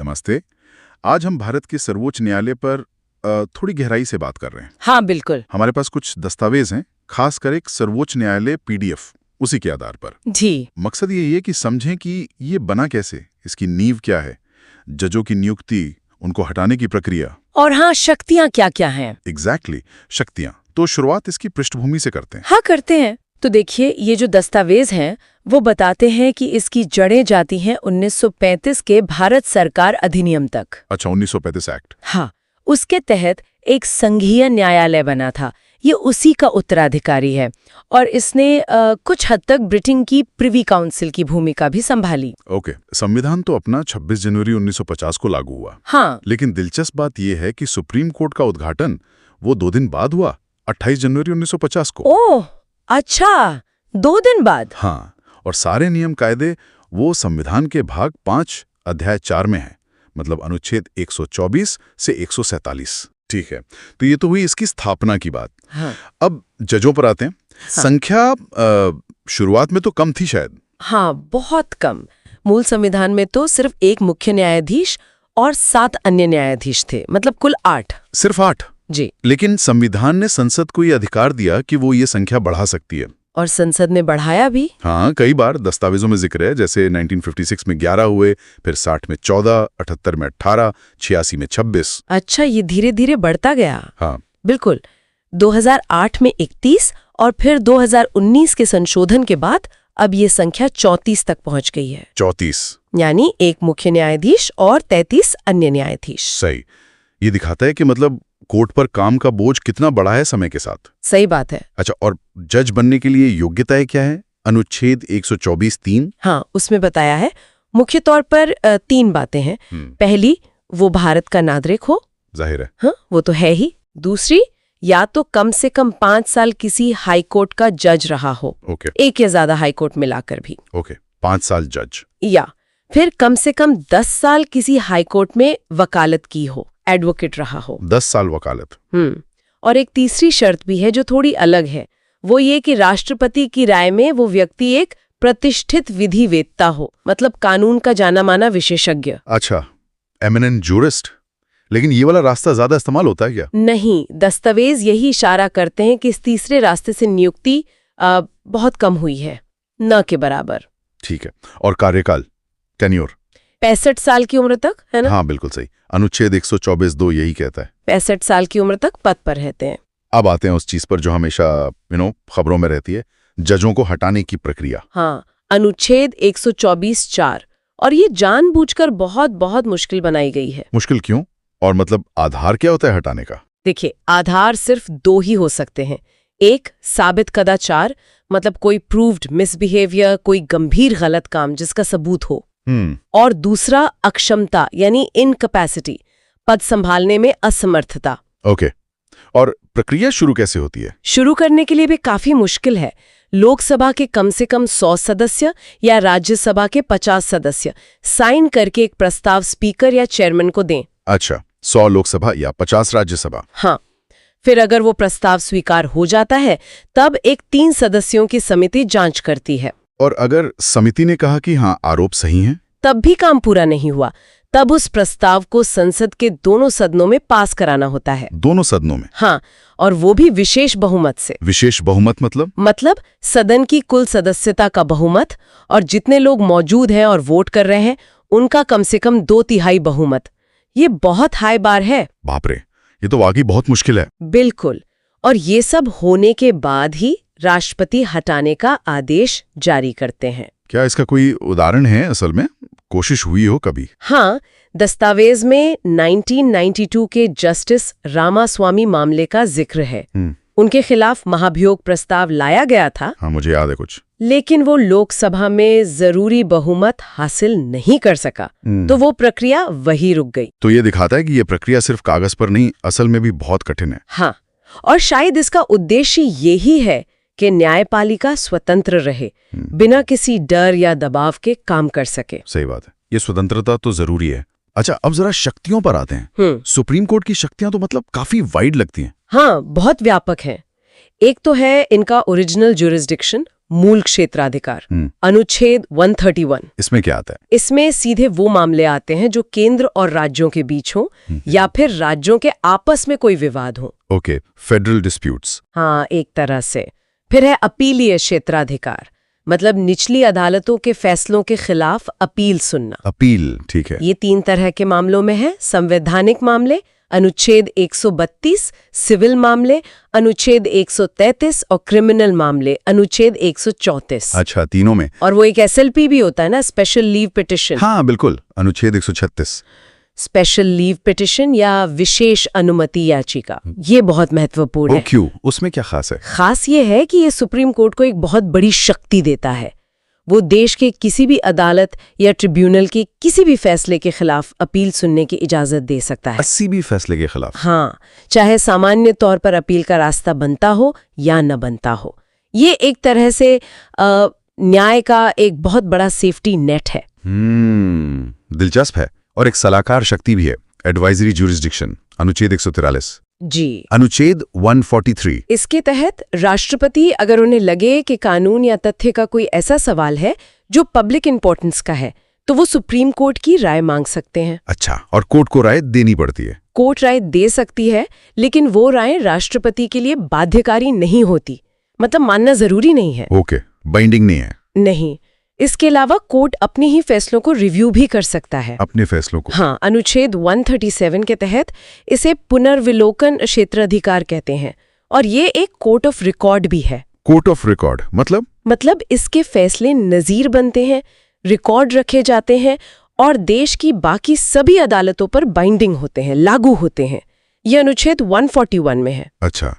नमस्ते। आज हम भारत के सर्वोच्च न्यायालय पर थोड़ी गहराई से बात कर रहे हैं। हाँ बिल्कुल। हमारे पास कुछ दस्तावेज हैं, खासकर एक सर्वोच्च न्यायालय पीडीएफ, उसी के आधार पर। जी। मकसद ये है कि समझें कि ये बना कैसे, इसकी नींव क्या है, जजों की नियुक्ति, उनको हटाने की प्रक्रिया, और हाँ, शक्तियाँ क्या क्या हैं। एग्जैक्टली शक्तियाँ। तो शुरुआत इसकी पृष्ठभूमि से करते हैं। हाँ करते हैं। तो देखिए, ये जो दस्तावेज हैं वो बताते हैं कि इसकी जड़ें जाती हैं 1935 के भारत सरकार अधिनियम तक। अच्छा, 1935 एक्ट। हाँ, उसके तहत एक संघीय न्यायालय बना था। ये उसी का उत्तराधिकारी है और इसने कुछ हद तक ब्रिटेन की प्रिवी काउंसिल की भूमिका भी संभाली। ओके, संविधान तो अपना 26 जनवरी 1950 को लागू हुआ। हाँ, लेकिन दिलचस्प बात यह है कि सुप्रीम कोर्ट का उद्घाटन वो 2 दिन बाद हुआ, 28 जनवरी 1950 को। ओह अच्छा, 2 दिन बाद। हाँ, और सारे नियम कायदे वो संविधान के भाग 5 अध्याय 4 में है, मतलब अनुच्छेद 124 से 147। ठीक है, तो ये तो हुई इसकी स्थापना की बात। हाँ। अब जजों पर आते हैं। हाँ। संख्या शुरुआत में तो कम थी शायद। हाँ, बहुत कम। मूल संविधान में तो सिर्फ एक मुख्य न्यायाधीश और 7 अन्य न्यायाधीश थे, मतलब कुल 8। सिर्फ 8? जी। लेकिन संविधान ने संसद को ये अधिकार दिया कि वो ये संख्या बढ़ा सकती है। और संसद ने बढ़ाया भी। हाँ, कई बार दस्तावेजों में जिक्र है, जैसे 1956 में 11 हुए, फिर 60 में 14, 78 में 18, 86 में 26। अच्छा, ये धीरे धीरे बढ़ता गया। हाँ बिल्कुल। 2008 में 31 और फिर 2019 के संशोधन के बाद अब ये संख्या 34 तक पहुंच गई है। 34, यानी एक मुख्य न्यायाधीश और 33 अन्य न्यायाधीश। सही। ये दिखाता है कि मतलब कोर्ट पर काम का बोझ कितना बढ़ा है समय के साथ। सही बात है। अच्छा, और जज बनने के लिए योग्यताएं क्या है? अनुच्छेद 124(3)। हाँ, उसमें बताया है मुख्य तौर पर 3 बातें हैं। पहली, वो भारत का नागरिक हो। जाहिर है। हाँ, वो तो है ही। दूसरी, या तो कम से कम 5 साल किसी हाई कोर्ट का जज रहा हो। ओके। एक या ज्यादा हाई कोर्ट मिलाकर भी। ओके, 5 साल जज। या फिर कम से कम 10 साल किसी हाई कोर्ट में वकालत की हो, एडवोकेट रहा हो। 10 साल वकालत। और एक तीसरी शर्त भी है जो थोड़ी अलग है, वो ये कि राष्ट्रपति की राय में वो व्यक्ति एक प्रतिष्ठित विधिवेत्ता हो, मतलब कानून का जाना माना विशेषज्ञ। अच्छा, एमिनेंट जूरिस्ट। लेकिन ये वाला रास्ता ज्यादा इस्तेमाल होता है क्या? नहीं, दस्तावेज यही इशारा करते हैं कि इस तीसरे रास्ते से नियुक्ति बहुत कम हुई है, न के बराबर। ठीक है, और कार्यकाल, टेन्योर? 65 साल की उम्र तक, है ना? हाँ बिल्कुल सही, अनुच्छेद 124(2) यही कहता है। 65 साल की उम्र तक पद पर रहते हैं। अब आते हैं उस चीज पर जो हमेशा खबरों में रहती है, जजों को हटाने की प्रक्रिया। हाँ, अनुच्छेद 124(4), और ये जानबूझकर बहुत बहुत मुश्किल बनाई गई है। मुश्किल क्यों? और मतलब आधार क्या होता है हटाने का? देखिए, आधार सिर्फ 2 ही हो सकते हैं। एक, साबित कदाचार, मतलब कोई प्रूव्ड मिसबिहेवियर, कोई गंभीर गलत काम जिसका सबूत हो। और दूसरा, अक्षमता यानी इनकैपेसिटी, पद संभालने में असमर्थता। ओके, और प्रक्रिया शुरू कैसे होती है? शुरू करने के लिए भी काफी मुश्किल है। लोकसभा के कम से कम 100 सदस्य या राज्यसभा के 50 सदस्य साइन करके एक प्रस्ताव स्पीकर या चेयरमैन को दें। अच्छा, 100 लोकसभा या 50 राज्यसभा। हाँ, फिर अगर वो प्रस्ताव स्वीकार हो जाता है तब एक 3 सदस्यों की समिति जांच करती है। और अगर समिति ने कहा कि हाँ, आरोप सही हैं, तब भी काम पूरा नहीं हुआ। तब उस प्रस्ताव को संसद के दोनों सदनों में पास कराना होता है। दोनों सदनों में? हाँ, और वो भी विशेष बहुमत से। विशेष बहुमत मतलब सदन की कुल सदस्यता का बहुमत और जितने लोग मौजूद हैं और वोट कर रहे हैं उनका कम से कम 2/3 बहुमत। ये बहुत हाई बार है। बाप रे, ये तो वाकई बहुत मुश्किल है। बिल्कुल। और ये सब होने के बाद ही राष्ट्रपति हटाने का आदेश जारी करते हैं। क्या इसका कोई उदाहरण है? असल में कोशिश हुई हो कभी? हाँ, दस्तावेज में 1992 के जस्टिस रामास्वामी मामले का जिक्र है। उनके खिलाफ महाभियोग प्रस्ताव लाया गया था। हाँ, मुझे याद है कुछ। लेकिन वो लोकसभा में जरूरी बहुमत हासिल नहीं कर सका, तो वो प्रक्रिया वही रुक गई। तो ये दिखाता है कि ये प्रक्रिया सिर्फ कागज पर नहीं, असल में भी बहुत कठिन है। हाँ, और शायद इसका उद्देश्य यही है कि न्यायपालिका स्वतंत्र रहे, बिना किसी डर या दबाव के काम कर सके। सही बात है, ये स्वतंत्रता तो जरूरी है। अच्छा, अब जरा शक्तियों पर आते हैं। सुप्रीम कोर्ट की शक्तियां तो मतलब काफी वाइड लगती हैं। हाँ, बहुत व्यापक हैं। एक तो है इनका ओरिजिनल ज्यूरिसडिक्शन, मूल क्षेत्राधिकार, अनुच्छेद 131। इसमें क्या आता है? इसमें सीधे वो मामले आते हैं जो केंद्र और राज्यों के बीच हो या फिर राज्यों के आपस में कोई विवाद हो। Okay, federal disputes. हाँ, एक तरह से। फिर है अपीलीय क्षेत्राधिकार, मतलब निचली अदालतों के फैसलों के खिलाफ अपील सुनना। अपील, ठीक है। ये 3 तरह के मामलों में है। संवैधानिक मामले अनुच्छेद 132, सिविल मामले अनुच्छेद 133 और क्रिमिनल मामले अनुच्छेद 134। अच्छा, तीनों में। और वो एक SLP भी होता है ना, स्पेशल लीव पिटिशन। हाँ बिल्कुल, अनुच्छेद 136। स्पेशल लीव पिटिशन या विशेष अनुमति याचिका, ये बहुत महत्वपूर्ण है। क्यों? उसमें क्या खास है? खास ये है कि ये सुप्रीम कोर्ट को एक बहुत बड़ी शक्ति देता है। वो देश के किसी भी अदालत या ट्रिब्यूनल के किसी भी फैसले के खिलाफ अपील सुनने की इजाजत दे सकता है। 80 भी फैसले के खिलाफ? हाँ, चाहे सामान्य तौर पर अपील का रास्ता बनता हो या न बनता हो। ये एक तरह से न्याय का एक बहुत बड़ा सेफ्टी नेट है। दिलचस्प है। और एक सलाहकार शक्ति भी है, एडवाइजरी ज्यूरिसडिक्शन, अनुच्छेद 143। जी। अनुच्छेद 143। इसके तहत राष्ट्रपति अगर उन्हें लगे कि कानून या तथ्य का कोई ऐसा सवाल है जो पब्लिक इंपॉर्टेंस का है, तो वो सुप्रीम कोर्ट की राय मांग सकते हैं। अच्छा, और कोर्ट को राय देनी पड़ती है? कोर्ट राय दे सकती है, लेकिन वो राय राष्ट्रपति के लिए बाध्यकारी नहीं होती, मतलब मानना जरूरी नहीं है। ओके, बाइंडिंग नहीं है? नहीं। इसके अलावा कोर्ट अपने ही फैसलों को रिव्यू भी कर सकता है। अपने फैसलों को? हाँ, अनुच्छेद 137 के तहत इसे पुनर्विलोकन क्षेत्राधिकार कहते हैं, और ये एक कोर्ट ऑफ रिकॉर्ड भी है। कोर्ट ऑफ रिकॉर्ड मतलब इसके फैसले नजीर बनते हैं, रिकॉर्ड रखे जाते हैं और देश की बाकी सभी अदालतों पर बाइंडिंग होते हैं, लागू होते हैं। ये अनुच्छेद 141 में है। अच्छा,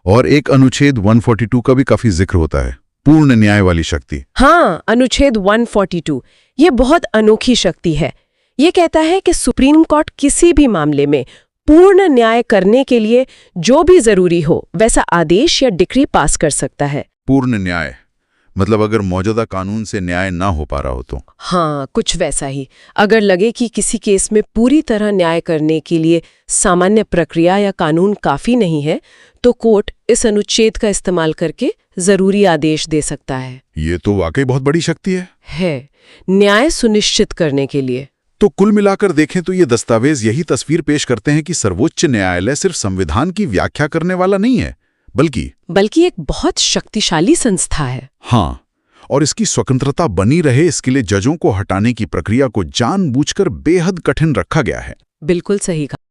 और एक अनुच्छेद 142 का भी काफी जिक्र होता है, पूर्ण न्याय वाली शक्ति। हाँ, अनुच्छेद 142 ये बहुत अनोखी शक्ति है। ये कहता है कि सुप्रीम कोर्ट किसी भी मामले में पूर्ण न्याय करने के लिए जो भी जरूरी हो वैसा आदेश या डिक्री पास कर सकता है। पूर्ण न्याय मतलब अगर मौजूदा कानून से न्याय ना हो पा रहा हो तो? हाँ, कुछ वैसा ही। अगर लगे कि किसी केस में पूरी तरह न्याय करने के लिए सामान्य प्रक्रिया या कानून काफी नहीं है, तो कोर्ट इस अनुच्छेद का इस्तेमाल करके जरूरी आदेश दे सकता है। ये तो वाकई बहुत बड़ी शक्ति है न्याय सुनिश्चित करने के लिए। तो कुल मिलाकर देखें तो ये दस्तावेज यही तस्वीर पेश करते हैं कि सर्वोच्च न्यायालय सिर्फ संविधान की व्याख्या करने वाला नहीं है, बल्कि एक बहुत शक्तिशाली संस्था है। हाँ, और इसकी स्वतंत्रता बनी रहे इसके लिए जजों को हटाने की प्रक्रिया को जानबूझकर बेहद कठिन रखा गया है। बिल्कुल सही कहा।